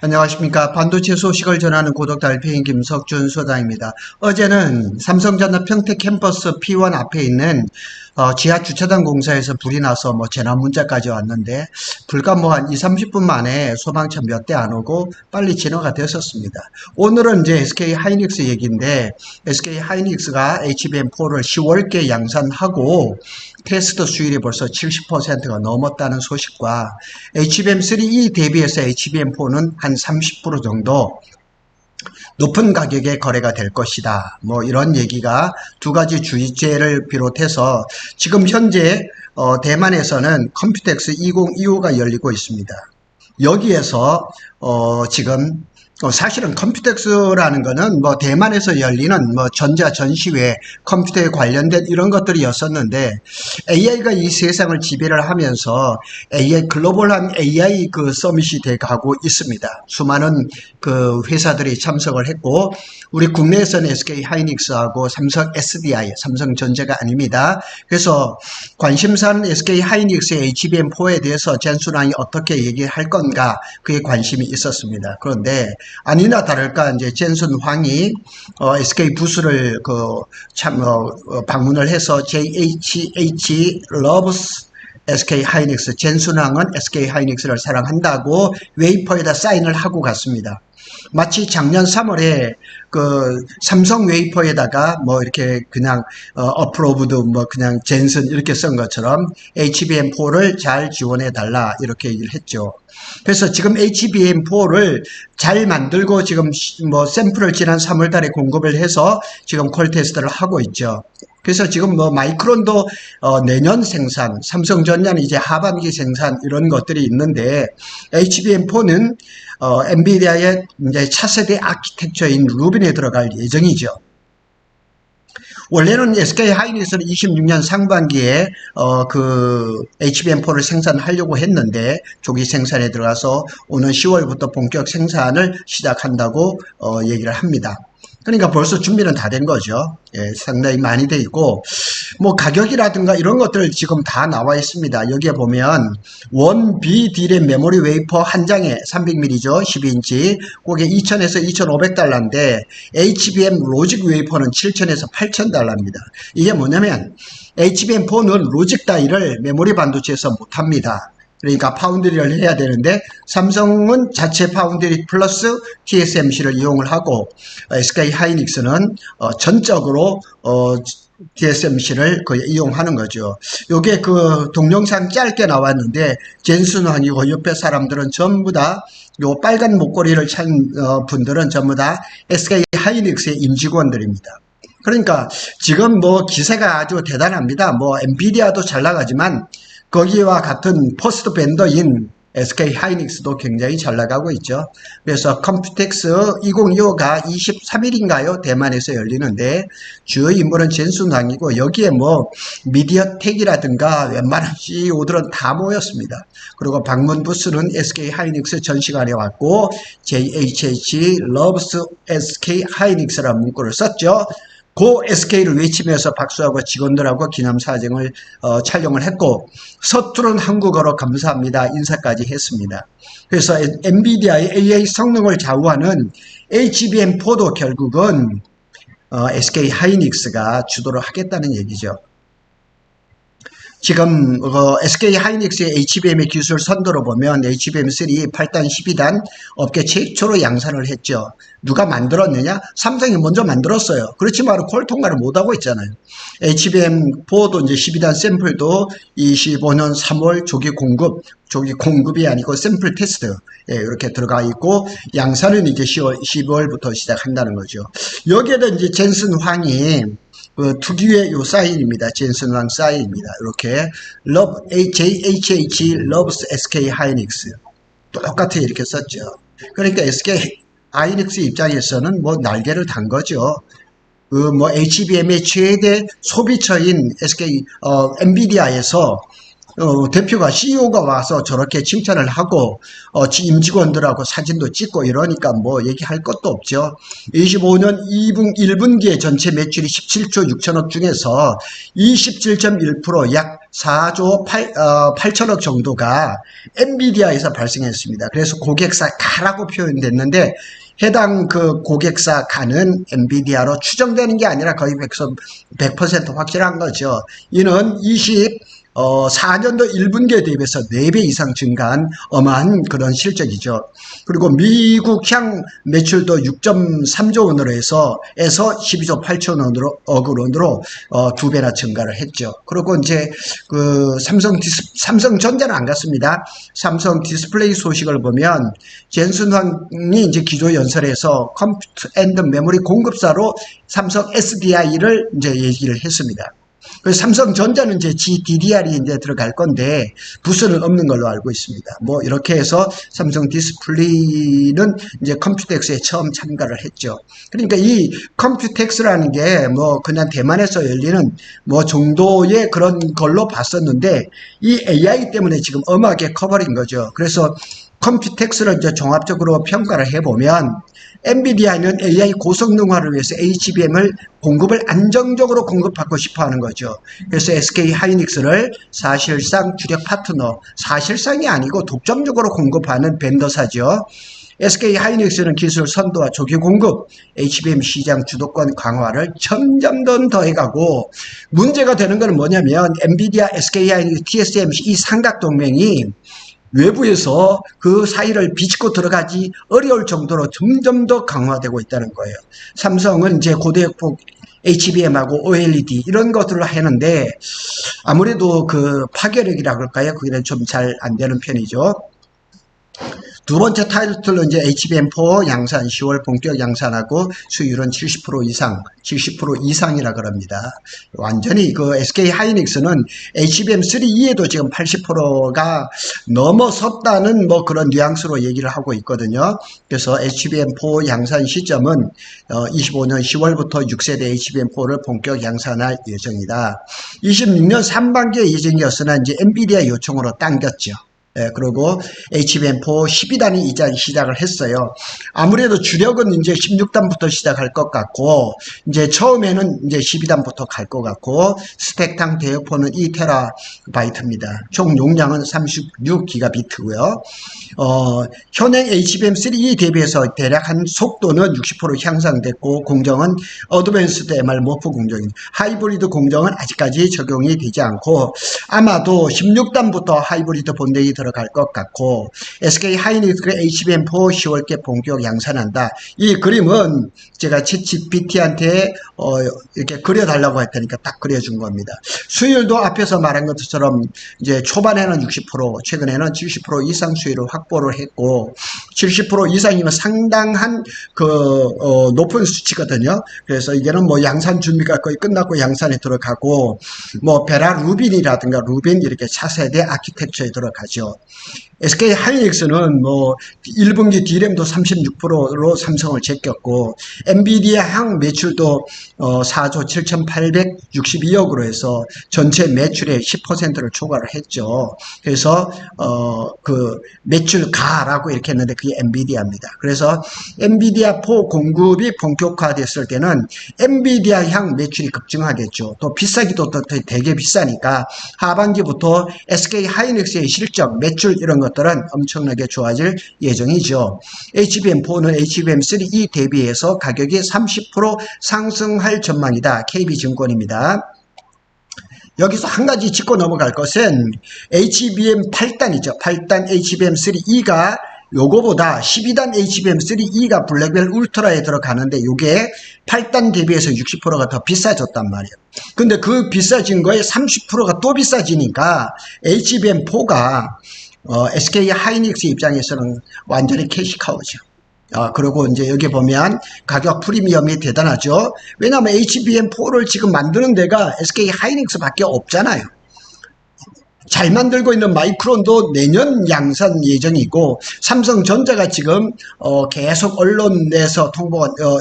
안녕하십니까. 반도체 소식을 전하는 구독 달팽이 김석준 소장입니다. 어제는 삼성전자 평택 캠퍼스 P1 앞에 있는 지하 주차장 공사에서 불이 나서 재난 문자까지 왔는데 불과 한 2, 30분 만에 소방차 몇 대 안 오고 빨리 진화가 됐었습니다. 오늘은 이제 SK 하이닉스 얘기인데 SK 하이닉스가 HBM4를 10월께 양산하고 테스트 수율이 벌써 70%가 넘었다는 소식과 HBM3E 대비해서 HBM4는 한 30% 정도 높은 가격에 거래가 될 것이다. 이런 얘기가 두 가지 주제를 비롯해서 지금 현재 대만에서는 컴퓨텍스 2025가 열리고 있습니다. 여기에서 지금 사실은 컴퓨텍스라는 거는 대만에서 열리는 전자 전시회 컴퓨터에 관련된 이런 것들이었었는데 AI가 이 세상을 지배를 하면서 AI 글로벌한 AI 그 서밋이 돼 가고 있습니다. 수많은 그 회사들이 참석을 했고 우리 국내에서는 SK 하이닉스하고 삼성 SDI, 삼성전자가 아닙니다. 그래서 관심사는 SK 하이닉스의 HBM4에 대해서 젠순왕이 어떻게 얘기할 건가 그에 관심이 있었습니다. 그런데 아니나 다를까 이제 젠슨 황이 SK 부스를 방문을 해서 JHH loves SK 하이닉스, 젠슨 황은 SK 하이닉스를 사랑한다고 웨이퍼에다 사인을 하고 갔습니다. 마치 작년 3월에 그 삼성 웨이퍼에다가 이렇게 그냥 approved 그냥 젠슨 이렇게 쓴 것처럼 HBM4를 잘 지원해 달라 이렇게 얘기를 했죠. 그래서 지금 HBM4를 잘 만들고 지금 샘플을 지난 3월 달에 공급을 해서 지금 콜 테스트를 하고 있죠. 그래서 지금 마이크론도 내년 생산, 삼성전자는 이제 하반기 생산 이런 것들이 있는데 HBM4는 엔비디아의 이제 차세대 아키텍처인 루빈에 들어갈 예정이죠. 원래는 SK 하이닉스는 26년 상반기에 그 HBM4를 생산하려고 했는데 조기 생산에 들어가서 오는 10월부터 본격 생산을 시작한다고 얘기를 합니다. 그러니까 벌써 준비는 다 된 거죠. 예, 상당히 많이 돼 있고 가격이라든가 이런 것들 지금 다 나와 있습니다. 여기에 보면 1B D램 메모리 웨이퍼 한 장에 300mm죠. 12인치. 그게 2,000에서 2,500달러인데 HBM 로직 웨이퍼는 7,000에서 8,000달러입니다. 이게 뭐냐면 HBM4는 로직 다이를 메모리 반도체에서 못합니다. 그러니까 파운드리를 해야 되는데 삼성은 자체 파운드리 플러스 TSMC를 이용을 하고 SK 하이닉스는 전적으로 TSMC를 이용하는 거죠. 요게 그 동영상 짧게 나왔는데 젠슨 황이고 옆에 사람들은 전부 다 요 빨간 목걸이를 찬 분들은 전부 다 SK 하이닉스의 임직원들입니다. 그러니까 지금 기세가 아주 대단합니다. 엔비디아도 잘 나가지만 거기와 같은 포스트 벤더인 SK 하이닉스도 굉장히 잘 나가고 있죠. 그래서 컴퓨텍스 2025가 23일인가요? 대만에서 열리는데 주요 인물은 젠슨 황이고 여기에 미디어텍이라든가 웬만한 CEO들은 다 모였습니다. 그리고 방문 부스는 SK 하이닉스 전시관에 왔고 JHH loves SK 하이닉스라는 문구를 썼죠. 고 SK를 외치면서 박수하고 직원들하고 기념사진을 촬영을 했고 서투른 한국어로 감사합니다 인사까지 했습니다. 그래서 엔비디아의 AI 성능을 좌우하는 HBM4도 결국은 SK 하이닉스가 주도를 하겠다는 얘기죠. 지금 SK 하이닉스의 HBM의 기술 선도로 보면 HBM3 8단 12단 업계 최초로 양산을 했죠. 누가 만들었느냐? 삼성이 먼저 만들었어요. 그렇지만 콜 통과를 못하고 있잖아요. HBM4도 이제 12단 샘플도 25년 3월 조기 공급이 아니고 샘플 테스트 이렇게 들어가 있고 양산은 이제 12월부터 시작한다는 거죠. 여기에도 이제 젠슨 황이 특유의 요 사인입니다. 젠슨 황 사인입니다. 이렇게 JHH loves SK 하이닉스 똑같이 이렇게 썼죠. 그러니까 SK 하이닉스 입장에서는 날개를 단 거죠. HBM의 최대 소비처인 SK 엔비디아에서 대표가 CEO가 와서 저렇게 칭찬을 하고 임직원들하고 사진도 찍고 이러니까 얘기할 것도 없죠. 25년 1분기에 전체 매출이 17조 6천억 중에서 27.1% 약 4조 8천억 정도가 엔비디아에서 발생했습니다. 그래서 고객사 가라고 표현됐는데 해당 그 고객사 가는 엔비디아로 추정되는 게 아니라 거의 100% 확실한 거죠. 이는 4년도 1분기에 대비해서 4배 이상 증가한 어마한 그런 실적이죠. 그리고 미국향 매출도 6.3조 원으로 해서 12조 8천억 원으로 2배나 증가를 했죠. 그리고 이제 그 삼성전자는 안 갔습니다. 삼성 디스플레이 소식을 보면 젠슨 황이 이제 기조 연설에서 컴퓨터 앤드 메모리 공급사로 삼성 SDI를 이제 얘기를 했습니다. 그래서 삼성전자는 이제 GDDR이 이제 들어갈 건데 부스는 없는 걸로 알고 있습니다. 뭐 이렇게 해서 삼성 디스플레이는 이제 컴퓨텍스에 처음 참가를 했죠. 그러니까 이 컴퓨텍스라는 게 뭐 그냥 대만에서 열리는 뭐 정도의 그런 걸로 봤었는데 이 AI 때문에 지금 엄하게 커버린 거죠. 그래서 컴퓨텍스를 이제 종합적으로 평가를 해보면 엔비디아는 AI 고성능화를 위해서 HBM을 공급을 안정적으로 공급하고 싶어 하는 거죠. 그래서 SK 하이닉스를 사실상 주력 파트너, 사실상이 아니고 독점적으로 공급하는 벤더사죠. SK 하이닉스는 기술 선도와 조기 공급, HBM 시장 주도권 강화를 점점 더 해가고 문제가 되는 것은 뭐냐면 엔비디아, SK 하이닉스, TSMC 이 삼각 동맹이 외부에서 그 사이를 비집고 들어가기 어려울 정도로 점점 더 강화되고 있다는 거예요. 삼성은 이제 고대역폭 HBM하고 OLED 이런 것들을 하는데 아무래도 그 파괴력이라 그럴까요? 그게 좀 잘 안 되는 편이죠. 두 번째 타이틀은 이제 HBM4 양산 10월 본격 양산하고 수율은 70% 이상, 70% 이상이라 그럽니다. 완전히 그 SK 하이닉스는 HBM3E에도 지금 80%가 넘어섰다는 뭐 그런 뉘앙스로 얘기를 하고 있거든요. 그래서 HBM4 양산 시점은 25년 10월부터 6세대 HBM4를 본격 양산할 예정이다. 26년 3반기의 예정이었으나 이제 엔비디아 요청으로 당겼죠. 예, 그리고 HBM4 12단이 이제 시작을 했어요. 아무래도 주력은 이제 16단부터 시작할 것 같고, 이제 처음에는 이제 12단부터 갈 것 같고, 스택당 대역포는 2TB입니다. 총 용량은 36GB고요. 현행 HBM3E 대비해서 대략 한 속도는 60% 향상됐고, 공정은 어드밴스드 MR 모프 공정입니다. 하이브리드 공정은 아직까지 적용이 되지 않고, 아마도 16단부터 하이브리드 본대기 들어갈 것 같고 SK 하이닉스가 HBM4 10월께 본격 양산한다. 이 그림은 제가 챗GPT한테 이렇게 그려달라고 했다니까 딱 그려준 겁니다. 수율도 앞에서 말한 것처럼 이제 초반에는 60%, 최근에는 70% 이상 수율을 확보를 했고 70% 이상이면 상당한 높은 수치거든요. 그래서 이게는 뭐 양산 준비가 거의 끝났고 양산에 들어가고 뭐 베라 루빈이라든가 루빈 이렇게 차세대 아키텍처에 들어가죠. SK 하이닉스는 뭐 1분기 D램도 36%로 삼성을 제꼈고 엔비디아 향 매출도 4조 7,862억으로 해서 전체 매출의 10%를 초과를 했죠. 그래서 그 매출가라고 이렇게 했는데 그게 엔비디아입니다. 그래서 엔비디아 4 공급이 본격화됐을 때는 엔비디아 향 매출이 급증하겠죠. 또 비싸기도 또 되게 비싸니까 하반기부터 SK 하이닉스의 실적, 매출 이런 것들은 엄청나게 좋아질 예정이죠. HBM4는 HBM3E 대비해서 가격이 30% 상승할 전망이다. KB증권입니다. 여기서 한 가지 짚고 넘어갈 것은 HBM 8단이죠. 8단 HBM3E가 요거보다 12단 HBM3E가 블랙벨 울트라에 들어가는데 요게 8단 대비해서 60%가 더 비싸졌단 말이에요. 근데 그 비싸진 거에 30%가 또 비싸지니까 HBM4가 SK 하이닉스 입장에서는 완전히 캐시카우죠. 그리고 이제 여기 보면 가격 프리미엄이 대단하죠. 왜냐하면 HBM4를 지금 만드는 데가 SK 하이닉스 밖에 없잖아요. 잘 만들고 있는 마이크론도 내년 양산 예정이고 삼성전자가 지금 계속 언론에서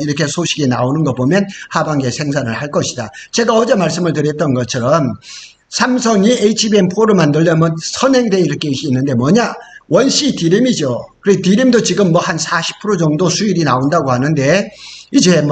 이렇게 소식이 나오는 거 보면 하반기에 생산을 할 것이다. 제가 어제 말씀을 드렸던 것처럼 삼성이 HBM4를 만들려면 선행돼 이렇게 있는데 뭐냐? 원C D램이죠. 그리고 D램도 지금 뭐 한 40% 정도 수율이 나온다고 하는데 이제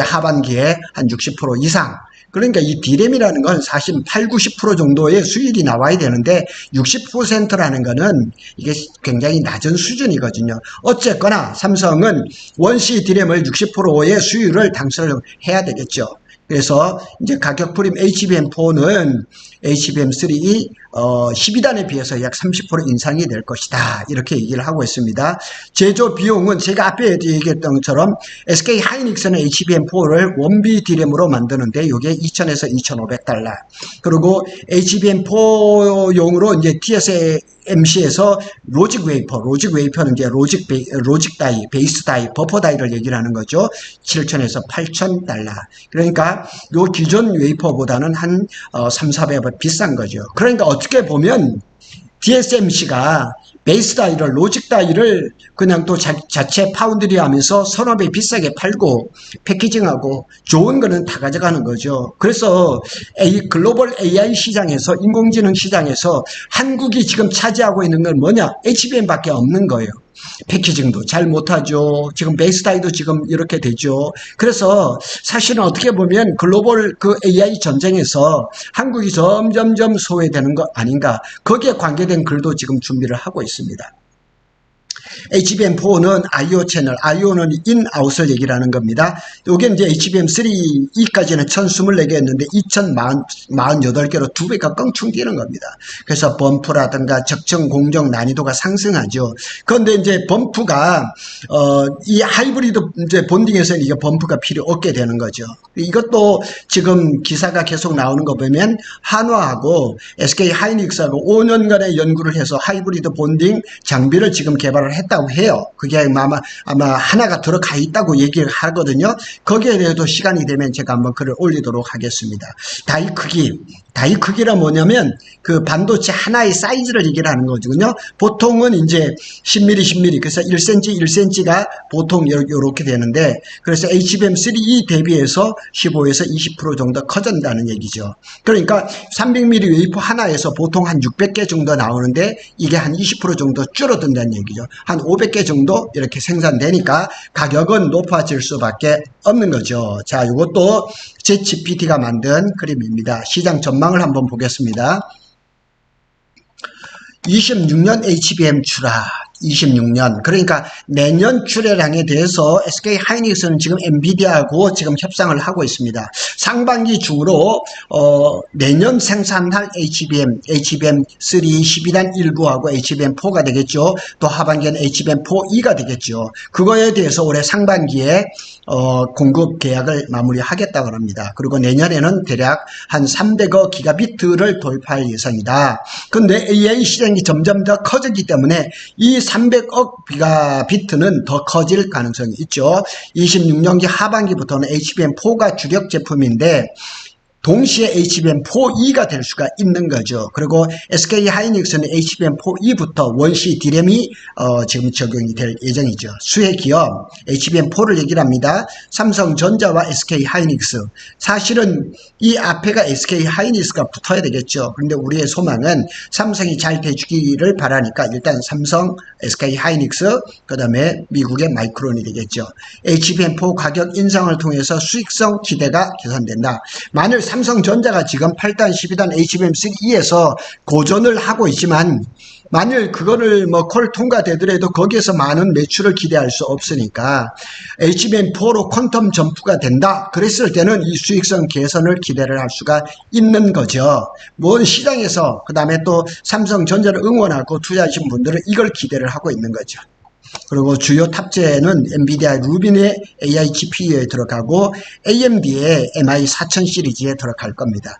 하반기에 한 60% 이상 그러니까 이 D램이라는 건 사실 8, 90% 정도의 수익이 나와야 되는데 60%라는 거는 이게 굉장히 낮은 수준이거든요. 어쨌거나 삼성은 원시 D램을 60%의 수율을 당선을 해야 되겠죠. 그래서 이제 가격 프림 HBM4는 HBM3 12단에 비해서 약 30% 인상이 될 것이다. 이렇게 얘기를 하고 있습니다. 제조 비용은 제가 앞에 얘기했던 것처럼 SK 하이닉스는 HBM4를 원비 D램으로 만드는데 이게 2,000에서 2,500달러. 그리고 HBM4용으로 이제 TSMC에서 로직 웨이퍼는 이제 로직 다이, 베이스 다이, 버퍼 다이를 얘기를 하는 거죠. 7,000에서 8,000달러. 그러니까 요 기존 웨이퍼보다는 한 3, 400배 비싼 거죠. 그러니까 어떻게 보면 TSMC가 베이스 다이를, 로직 다이를 그냥 또 자체 파운드리 하면서 서너 배 비싸게 팔고 패키징하고 좋은 거는 다 가져가는 거죠. 그래서 글로벌 AI 시장에서, 인공지능 시장에서 한국이 지금 차지하고 있는 건 뭐냐? HBM밖에 없는 거예요. 패키징도 잘 못하죠. 지금 베이스 다이도 지금 이렇게 되죠. 그래서 사실은 어떻게 보면 글로벌 그 AI 전쟁에서 한국이 점점점 소외되는 거 아닌가. 거기에 관계된 글도 지금 준비를 하고 있습니다. HBM4는 IO 채널, IO는 인, 아웃을 얘기를 하는 겁니다. 요게 이제 HBM3E까지는 1024개였는데 2048개로 2배가 껑충 뛰는 겁니다. 그래서 범프라든가 적정 공정 난이도가 상승하죠. 그런데 이제 범프가, 이 하이브리드 이제 본딩에서는 이게 범프가 필요 없게 되는 거죠. 이것도 지금 기사가 계속 나오는 거 보면 한화하고 SK 하이닉스하고 5년간의 연구를 해서 하이브리드 본딩 장비를 지금 개발을 했다고 해요. 그게 아마 하나가 들어가 있다고 얘기를 하거든요. 거기에 대해서도 시간이 되면 제가 한번 글을 올리도록 하겠습니다. 다이 크기란 뭐냐면 그 반도체 하나의 사이즈를 얘기를 하는 거거든요. 보통은 이제 10mm, 10mm, 그래서 1cm, 1cm가 보통 이렇게 되는데, 그래서 HBM3E 대비해서 15에서 20% 정도 커진다는 얘기죠. 그러니까 300mm 웨이퍼 하나에서 보통 한 600개 정도 나오는데 이게 한 20% 정도 줄어든다는 얘기죠. 한 500개 정도 이렇게 생산되니까 가격은 높아질 수밖에 없는 거죠. 자, 이것도 챗GPT가 만든 그림입니다. 시장 전망을 한번 보겠습니다. 26년 HBM 출하, 26년. 그러니까 내년 출하량에 대해서 SK 하이닉스는 지금 엔비디아하고 지금 협상을 하고 있습니다. 상반기 중으로 내년 생산할 HBM3 12단 일부하고 HBM4가 되겠죠. 또 하반기에는 HBM4E가 되겠죠. 그거에 대해서 올해 상반기에 공급 계약을 마무리하겠다고 합니다. 그리고 내년에는 대략 한 300억 기가비트를 돌파할 예상이다. 근데 AI 시장이 점점 더 커지기 때문에 이 300억 기가비트는 더 커질 가능성이 있죠. 26년기 하반기부터는 HBM4가 주력 제품인데 동시에 HBM4E가 될 수가 있는 거죠. 그리고 SK 하이닉스는 HBM4E부터 원시 D램이 지금 적용이 될 예정이죠. 수혜 기업 HBM4를 얘기를 합니다. 삼성전자와 SK 하이닉스. 사실은 이 앞에가 SK 하이닉스가 붙어야 되겠죠. 그런데 우리의 소망은 삼성이 잘 돼주기를 바라니까 일단 삼성, SK 하이닉스, 그 다음에 미국의 마이크론이 되겠죠. HBM4 가격 인상을 통해서 수익성 기대가 개선된다. 만일 삼성전자가 지금 8단, 12단 HBM3E에서 고전을 하고 있지만 만일 그거를 콜 통과되더라도 거기에서 많은 매출을 기대할 수 없으니까 HBM4로 퀀텀 점프가 된다. 그랬을 때는 이 수익성 개선을 기대를 할 수가 있는 거죠. 뭔 시장에서 그 다음에 또 삼성전자를 응원하고 투자하신 분들은 이걸 기대를 하고 있는 거죠. 그리고 주요 탑재는 엔비디아 루빈의 AI GPU에 들어가고 AMD의 MI4000 시리즈에 들어갈 겁니다.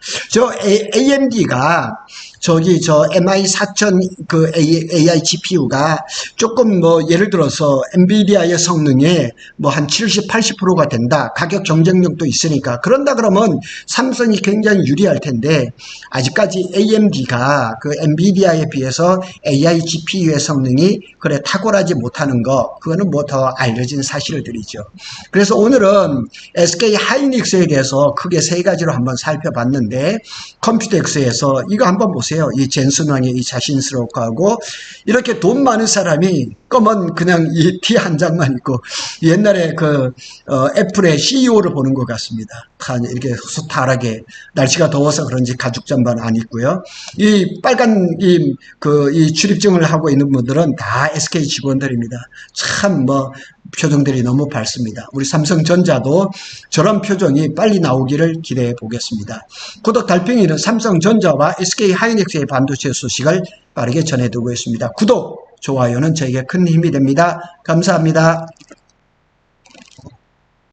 AMD가 MI4000 그 AI GPU가 조금 예를 들어서 엔비디아의 성능에 한 70, 80%가 된다. 가격 경쟁력도 있으니까. 그런다 그러면 삼성이 굉장히 유리할 텐데 아직까지 AMD가 그 엔비디아에 비해서 AI GPU의 성능이 그래 탁월하지 못하는 거, 그거는 더 알려진 사실들이죠. 그래서 오늘은 SK 하이닉스에 대해서 크게 세 가지로 한번 살펴봤는데 컴퓨텍스에서 이거 한번 보세요. 이 젠슨 왕의 이 자신스럽고 하고 이렇게 돈 많은 사람이 검은 그냥 이 티 한 장만 있고 옛날에 애플의 CEO를 보는 것 같습니다. 이렇게 호젓하게 날씨가 더워서 그런지 가죽 잠바는 안 입고요. 이 빨간 이 출입증을 하고 있는 분들은 다 SK 직원들입니다. 참 표정들이 너무 밝습니다. 우리 삼성전자도 저런 표정이 빨리 나오기를 기대해 보겠습니다. 구독 달팽이는 삼성전자와 SK 하이닉스의 반도체 소식을 빠르게 전해두고 있습니다. 구독, 좋아요는 저에게 큰 힘이 됩니다. 감사합니다.